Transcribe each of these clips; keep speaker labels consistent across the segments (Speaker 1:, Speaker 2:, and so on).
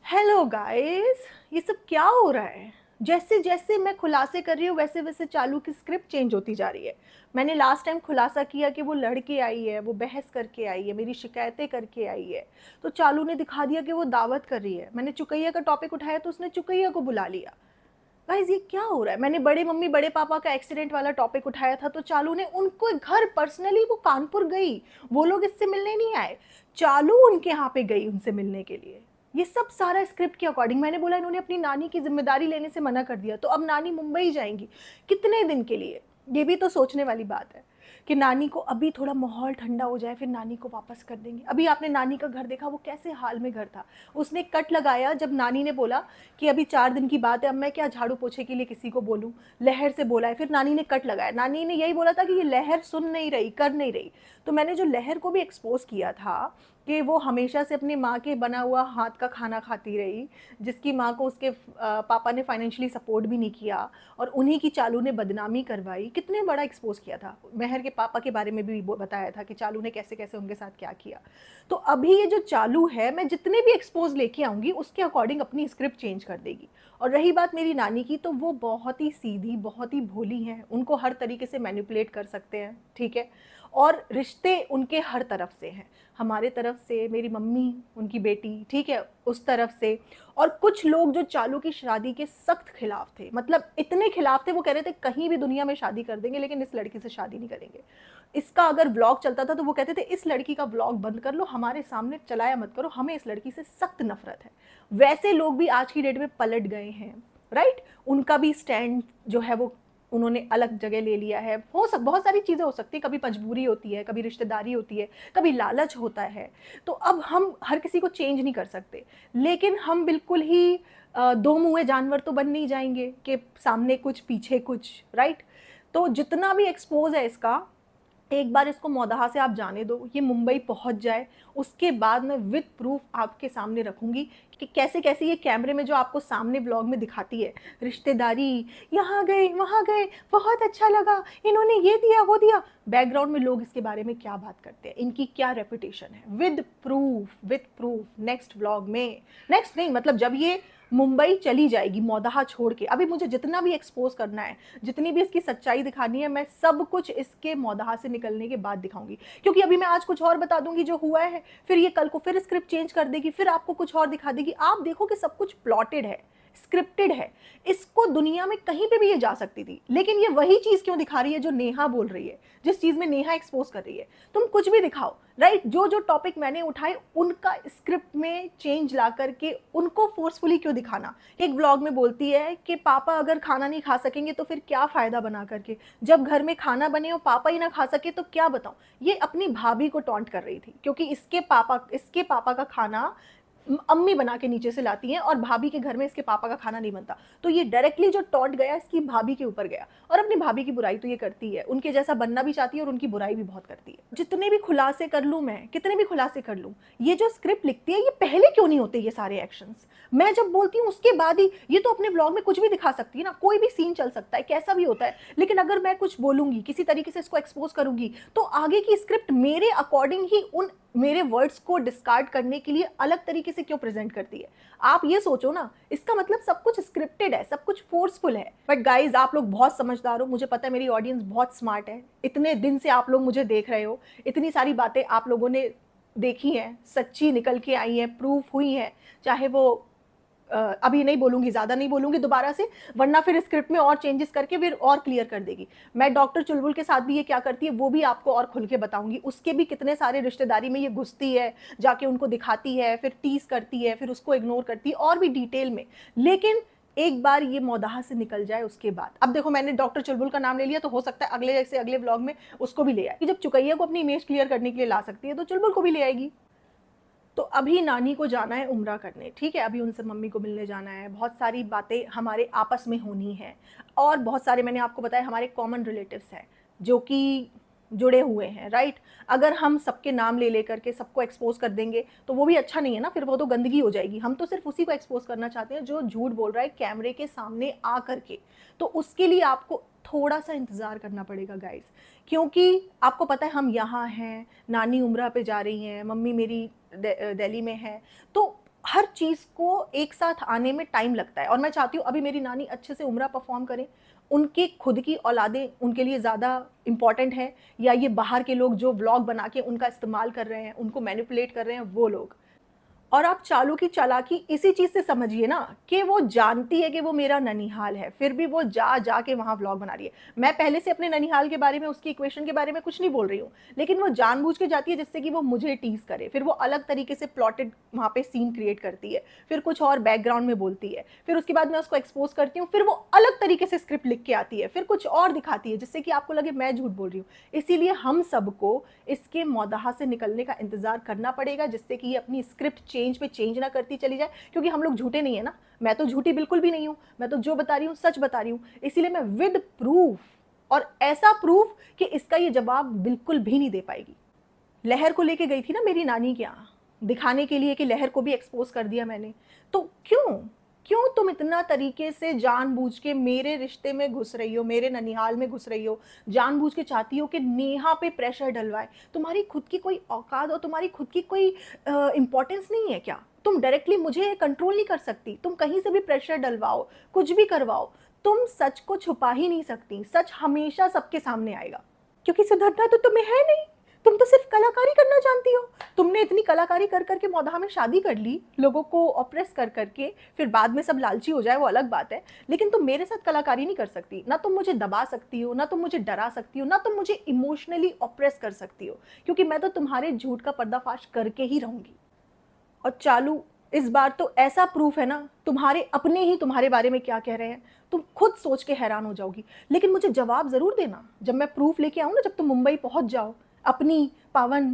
Speaker 1: Hello guys, ये सब क्या हो रहा है। जैसे जैसे मैं खुलासे कर रही हूँ वैसे वैसे चालू की स्क्रिप्ट चेंज होती जा रही है। मैंने लास्ट टाइम खुलासा किया कि वो लड़के आई है, वो बहस करके आई है, मेरी शिकायतें करके आई है। तो चालू ने दिखा दिया कि वो दावत कर रही है। मैंने चुकैया का टॉपिक उठाया तो उसने चुकैया को बुला लिया। गाइस, ये क्या हो रहा है। मैंने बड़े मम्मी बड़े पापा का एक्सीडेंट वाला टॉपिक उठाया था तो चालू ने उनको घर पर्सनली, वो कानपुर गई, वो लोग इससे मिलने नहीं आए, चालू उनके यहाँ पे गई उनसे मिलने के लिए। ये सब सारा स्क्रिप्ट के अकॉर्डिंग। मैंने बोला इन्होंने अपनी नानी की जिम्मेदारी लेने से मना कर दिया तो अब नानी मुंबई जाएंगी, कितने दिन के लिए। ये भी तो सोचने वाली बात है कि नानी को अभी थोड़ा माहौल ठंडा हो जाए फिर नानी को वापस कर देंगे। अभी आपने नानी का घर देखा, वो कैसे हाल में घर था। उसने कट लगाया जब नानी ने बोला कि अभी 4 दिन की बात है, अब मैं क्या झाड़ू पोछे के लिए किसी को बोलूं, लहर से बोला है। फिर नानी ने कट लगाया, नानी ने यही बोला था कि ये लहर सुन नहीं रही, कर नहीं रही। तो मैंने जो लहर को भी एक्सपोज किया था कि वो हमेशा से अपनी माँ के बना हुआ हाथ का खाना खाती रही, जिसकी माँ को उसके पापा ने फाइनेंशियली सपोर्ट भी नहीं किया और उन्हीं की चालू ने बदनामी करवाई। कितने बड़ा एक्सपोज किया था। महर के पापा के बारे में भी बताया था कि चालू ने कैसे कैसे उनके साथ क्या किया। तो अभी ये जो चालू है, मैं जितने भी एक्सपोज लेके आऊँगी उसके अकॉर्डिंग अपनी स्क्रिप्ट चेंज कर देगी। और रही बात मेरी नानी की, तो वो बहुत ही सीधी, बहुत ही भोली हैं, उनको हर तरीके से मैनिपुलेट कर सकते हैं, ठीक है। और रिश्ते उनके हर तरफ से हैं, हमारे तरफ से, मेरी मम्मी उनकी बेटी, ठीक है, उस तरफ से। और कुछ लोग जो चालू की शादी के सख्त खिलाफ थे, मतलब इतने खिलाफ थे, वो कह रहे थे कहीं भी दुनिया में शादी कर देंगे लेकिन इस लड़की से शादी नहीं करेंगे। इसका अगर व्लॉग चलता था तो वो कहते थे इस लड़की का व्लॉग बंद कर लो, हमारे सामने चलाया मत करो, हमें इस लड़की से सख्त नफरत है। वैसे लोग भी आज की डेट में पलट गए हैं, राइट। उनका भी स्टैंड जो है वो उन्होंने अलग जगह ले लिया है। बहुत सारी चीज़ें हो सकती है, कभी मजबूरी होती है, कभी रिश्तेदारी होती है, कभी लालच होता है। तो अब हम हर किसी को चेंज नहीं कर सकते, लेकिन हम बिल्कुल ही दो मुँहे जानवर तो बन नहीं जाएंगे कि सामने कुछ पीछे कुछ, राइट। तो जितना भी एक्सपोज है इसका, एक बार इसको मौदहा से आप जाने दो, ये मुंबई पहुंच जाए, उसके बाद मैं विद प्रूफ आपके सामने रखूंगी कि कैसे कैसे ये कैमरे में जो आपको सामने व्लॉग में दिखाती है रिश्तेदारी, यहाँ गए वहाँ गए, बहुत अच्छा लगा, इन्होंने ये दिया वो दिया, बैकग्राउंड में लोग इसके बारे में क्या बात करते हैं, इनकी क्या रेपुटेशन है। With proof, with proof next vlog में, नेक्स्ट नहीं मतलब जब ये मुंबई चली जाएगी मौदहा छोड़ के, अभी मुझे जितना भी एक्सपोज करना है, जितनी भी इसकी सच्चाई दिखानी है, मैं सब कुछ इसके मौदहा से निकलने के बाद दिखाऊंगी। क्योंकि अभी मैं आज कुछ और बता दूंगी जो हुआ है, फिर ये कल को फिर स्क्रिप्ट चेंज कर देगी, फिर आपको कुछ और दिखा देगी। आप देखो कि सब कुछ प्लॉटेड है, स्क्रिप्टेड है। इसको दुनिया में कहीं पे भी ये जा सकती थी, लेकिन ये वही चीज क्यों दिखा रही है जो नेहा बोल रही है, जिस चीज में नेहा एक्सपोज कर रही है। तुम कुछ भी दिखाओ, राइट। जो जो टॉपिक मैंने उठाए उनका स्क्रिप्ट में चेंज ला करके उनको फोर्सफुली क्यों दिखाना। एक व्लॉग में बोलती है कि पापा अगर खाना नहीं खा सकेंगे तो फिर क्या फायदा बना करके, जब घर में खाना बने और पापा ही ना खा सके तो क्या बताऊं। ये अपनी भाभी को टॉन्ट कर रही थी, क्योंकि इसके पापा का खाना अम्मी बना के नीचे से लाती हैं और भाभी के घर में इसके पापा का खाना नहीं बनता। तो ये डायरेक्टली जो टॉन्ट गया इसकी भाभी के ऊपर गया। और अपनी भाभी की बुराई तो ये करती है, उनके जैसा बनना भी चाहती है और उनकी बुराई भी बहुत करती है। जितने भी खुलासे कर लूं मैं, कितने भी खुलासे कर लूं, ये जो स्क्रिप्ट लिखती है ये पहले क्यों नहीं होते ये सारे एक्शंस। मैं जब बोलती हूँ उसके बाद ही, ये तो अपने व्लॉग में कुछ भी दिखा सकती है ना, कोई भी सीन चल सकता है, कैसा भी होता है। लेकिन अगर मैं कुछ बोलूंगी, किसी तरीके से इसको एक्सपोज करूंगी, तो आगे की स्क्रिप्ट मेरे अकॉर्डिंग ही उन मेरे वर्ड्स को डिस्कार्ड करने के लिए अलग तरीके से क्यों प्रेजेंट करती है। आप ये सोचो ना, इसका मतलब सब कुछ स्क्रिप्टेड है, सब कुछ फोर्सफुल है। बट गाइज, आप लोग बहुत समझदार हो, मुझे पता है मेरी ऑडियंस बहुत स्मार्ट है। इतने दिन से आप लोग मुझे देख रहे हो, इतनी सारी बातें आप लोगों ने देखी हैं, सच्ची निकल के आई हैं, प्रूफ हुई हैं। चाहे वो अभी नहीं बोलूंगी, ज्यादा नहीं बोलूंगी दोबारा से, वरना फिर स्क्रिप्ट में और चेंजेस करके फिर और क्लियर कर देगी। मैं डॉक्टर चुलबुल के साथ भी ये क्या करती है वो भी आपको और खुल के बताऊंगी। उसके भी कितने सारे रिश्तेदारी में ये घुसती है, जाके उनको दिखाती है, फिर टीज करती है, फिर उसको इग्नोर करती है, और भी डिटेल में। लेकिन एक बार ये मौदाहा से निकल जाए उसके बाद, अब देखो मैंने डॉक्टर चुलबुल का नाम ले लिया तो हो सकता है अगले से अगले व्लॉग में उसको भी ले आए। जब चुकैया को अपनी इमेज क्लियर करने के लिए ला सकती है तो चुलबुल को भी ले आएगी। तो अभी नानी को जाना है उम्रा करने, ठीक है, अभी उनसे मम्मी को मिलने जाना है, बहुत सारी बातें हमारे आपस में होनी है। और बहुत सारे मैंने आपको बताया हमारे कॉमन रिलेटिव्स हैं जो कि जुड़े हुए हैं, राइट। अगर हम सबके नाम ले लेकर के सबको एक्सपोज कर देंगे तो वो भी अच्छा नहीं है ना, फिर वो तो गंदगी हो जाएगी। हम तो सिर्फ उसी को एक्सपोज करना चाहते हैं जो झूठ बोल रहा है कैमरे के सामने आ करके। तो उसके लिए आपको थोड़ा सा इंतज़ार करना पड़ेगा गाइस, क्योंकि आपको पता है हम यहाँ हैं, नानी उम्रा पे जा रही हैं, मम्मी मेरी दिल्ली में है। तो हर चीज़ को एक साथ आने में टाइम लगता है और मैं चाहती हूँ अभी मेरी नानी अच्छे से उम्रा परफॉर्म करें, उनकी खुद की औलादें उनके लिए ज़्यादा इम्पॉर्टेंट है या ये बाहर के लोग जो व्लॉग बना के उनका इस्तेमाल कर रहे हैं, उनको मैनिपुलेट कर रहे हैं वो लोग। और आप चालू की चालाकी इसी चीज़ से समझिए ना कि वो जानती है कि वो मेरा ननिहाल है, फिर भी वो जा के वहाँ व्लॉग बना रही है। मैं पहले से अपने ननिहाल के बारे में, उसकी इक्वेशन के बारे में कुछ नहीं बोल रही हूँ, लेकिन वो जानबूझ के जाती है जिससे कि वो मुझे टीज़ करे। फिर वो अलग तरीके से प्लॉटेड वहाँ पे सीन क्रिएट करती है, फिर कुछ और बैकग्राउंड में बोलती है, फिर उसके बाद मैं उसको एक्सपोज करती हूँ, फिर वो अलग तरीके से स्क्रिप्ट लिख के आती है, फिर कुछ और दिखाती है जिससे कि आपको लगे मैं झूठ बोल रही हूँ। इसीलिए हम सबको इसके मौदाहा से निकलने का इंतजार करना पड़ेगा, जिससे कि ये अपनी स्क्रिप्ट चेंज पे चेंज ना करती चली जाए, क्योंकि हम लोग झूठे नहीं है ना। मैं तो झूठी बिल्कुल भी नहीं हूं, मैं तो जो बता रही हूं सच बता रही हूं। इसीलिए मैं विद प्रूफ, और ऐसा प्रूफ कि इसका ये जवाब बिल्कुल भी नहीं दे पाएगी। लहर को लेके गई थी ना मेरी नानी के यहाँ, दिखाने के लिए कि लहर को भी एक्सपोज कर दिया मैंने। तो क्यों क्यों तुम इतना तरीके से जानबूझ के मेरे रिश्ते में घुस रही हो, मेरे ननिहाल में घुस रही हो, जानबूझ के चाहती हो कि नेहा पे प्रेशर डलवाए? तुम्हारी खुद की कोई औकात और तुम्हारी खुद की कोई इंपॉर्टेंस नहीं है क्या? तुम डायरेक्टली मुझे कंट्रोल नहीं कर सकती? तुम कहीं से भी प्रेशर डलवाओ, कुछ भी करवाओ, तुम सच को छुपा ही नहीं सकती। सच हमेशा सबके सामने आएगा, क्योंकि सुधरना तो तुम्हें है नहीं। तुम तो सिर्फ कलाकारी करना जानती हो। तुमने इतनी कलाकारी कर करके मौदाह में शादी कर ली, लोगों को ऑप्रेस कर करके, फिर बाद में सब लालची हो जाए वो अलग बात है, लेकिन तुम मेरे साथ कलाकारी नहीं कर सकती। ना तुम मुझे दबा सकती हो, ना तुम मुझे डरा सकती हो, ना तुम मुझे इमोशनली ऑप्रेस कर सकती हो, क्योंकि मैं तो तुम्हारे झूठ का पर्दाफाश करके ही रहूंगी। और चालू, इस बार तो ऐसा प्रूफ है ना, तुम्हारे अपने ही तुम्हारे बारे में क्या कह रहे हैं, तुम खुद सोच के हैरान हो जाओगी। लेकिन मुझे जवाब जरूर देना जब मैं प्रूफ लेके आऊं ना, जब तुम मुंबई पहुंच जाओ, अपनी पावन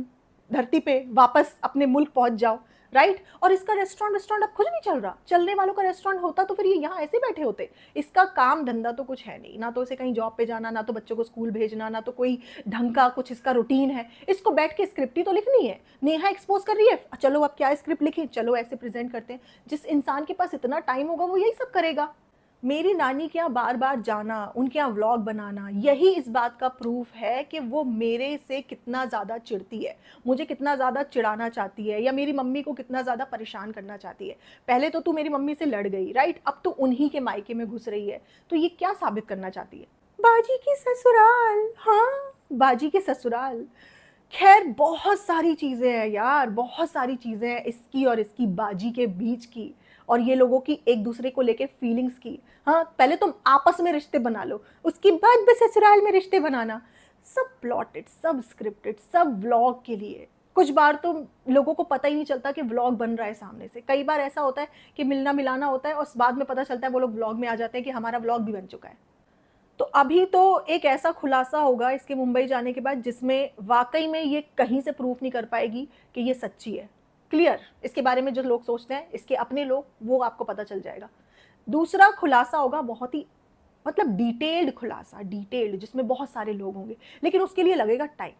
Speaker 1: धरती पे वापस अपने मुल्क पहुंच जाओ, राइट? और इसका रेस्टोरेंट अब खुद नहीं चल रहा। चलने वालों का रेस्टोरेंट होता तो फिर ये यहाँ ऐसे बैठे होते। इसका काम धंधा तो कुछ है नहीं, ना तो इसे कहीं जॉब पे जाना, ना तो बच्चों को स्कूल भेजना, ना तो कोई ढंग का कुछ इसका रूटीन है। इसको बैठ के स्क्रिप्ट ही तो लिखनी है। नेहा एक्सपोज कर रही है, चलो अब क्या स्क्रिप्ट लिखें, चलो ऐसे प्रेजेंट करते हैं। जिस इंसान के पास इतना टाइम होगा वो यही सब करेगा। मेरी नानी के यहाँ बार बार जाना, उनके यहाँ व्लॉग बनाना, यही इस बात का प्रूफ है कि वो मेरे से कितना ज़्यादा चिढ़ती है, मुझे कितना ज़्यादा चिढ़ाना चाहती है, या मेरी मम्मी को कितना ज़्यादा परेशान करना चाहती है। पहले तो तू मेरी मम्मी से लड़ गई, राइट? अब तो उन्हीं के मायके में घुस रही है। तो ये क्या साबित करना चाहती है? बाजी की ससुराल, हाँ, बाजी के ससुराल। खैर बहुत सारी चीज़ें हैं यार, बहुत सारी चीज़ें हैं इसकी और इसकी बाजी के बीच की, और ये लोगों की एक दूसरे को लेके फीलिंग्स की। हाँ, पहले तुम आपस में रिश्ते बना लो, उसके बाद भी ससुराल में रिश्ते बनाना। सब प्लॉटेड, सब स्क्रिप्टेड, सब व्लॉग के लिए। कुछ बार तो लोगों को पता ही नहीं चलता कि व्लॉग बन रहा है सामने से। कई बार ऐसा होता है कि मिलना मिलाना होता है और बाद में पता चलता है वो लोग व्लॉग में आ जाते हैं कि हमारा व्लॉग भी बन चुका है। तो अभी तो एक ऐसा खुलासा होगा इसके मुंबई जाने के बाद जिसमें वाकई में ये कहीं से प्रूफ नहीं कर पाएगी कि ये सच्ची है। क्लियर? इसके बारे में जो लोग सोचते हैं, इसके अपने लोग, वो आपको पता चल जाएगा। दूसरा खुलासा होगा बहुत ही मतलब डिटेल्ड खुलासा, डिटेल्ड, जिसमें बहुत सारे लोग होंगे, लेकिन उसके लिए लगेगा टाइम।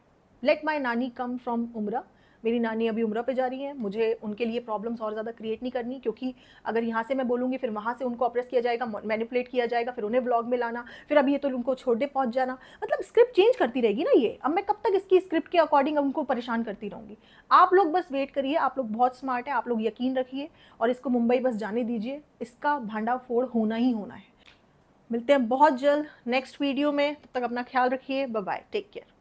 Speaker 1: लेट माई नानी कम फ्रॉम उम्रा। मेरी नानी अभी उम्रा पे जा रही है, मुझे उनके लिए प्रॉब्लम्स और ज़्यादा क्रिएट नहीं करनी, क्योंकि अगर यहाँ से मैं बोलूँगी फिर वहाँ से उनको अप्रेस किया जाएगा, मैनिपुलेट किया जाएगा, फिर उन्हें व्लॉग में लाना, फिर अभी ये तो उनको छोड़ने पहुँच जाना, मतलब स्क्रिप्ट चेंज करती रहेगी ना ये। अब मैं कब तक इसकी स्क्रिप्ट के अकॉर्डिंग उनको परेशान करती रहूँगी? आप लोग बस वेट करिए, आप लोग बहुत स्मार्ट हैं, आप लोग यकीन रखिए और इसको मुंबई बस जाने दीजिए। इसका भांडाफोड़ होना ही होना है। मिलते हैं बहुत जल्द नेक्स्ट वीडियो में, तब तक अपना ख्याल रखिए। Bye bye, take care.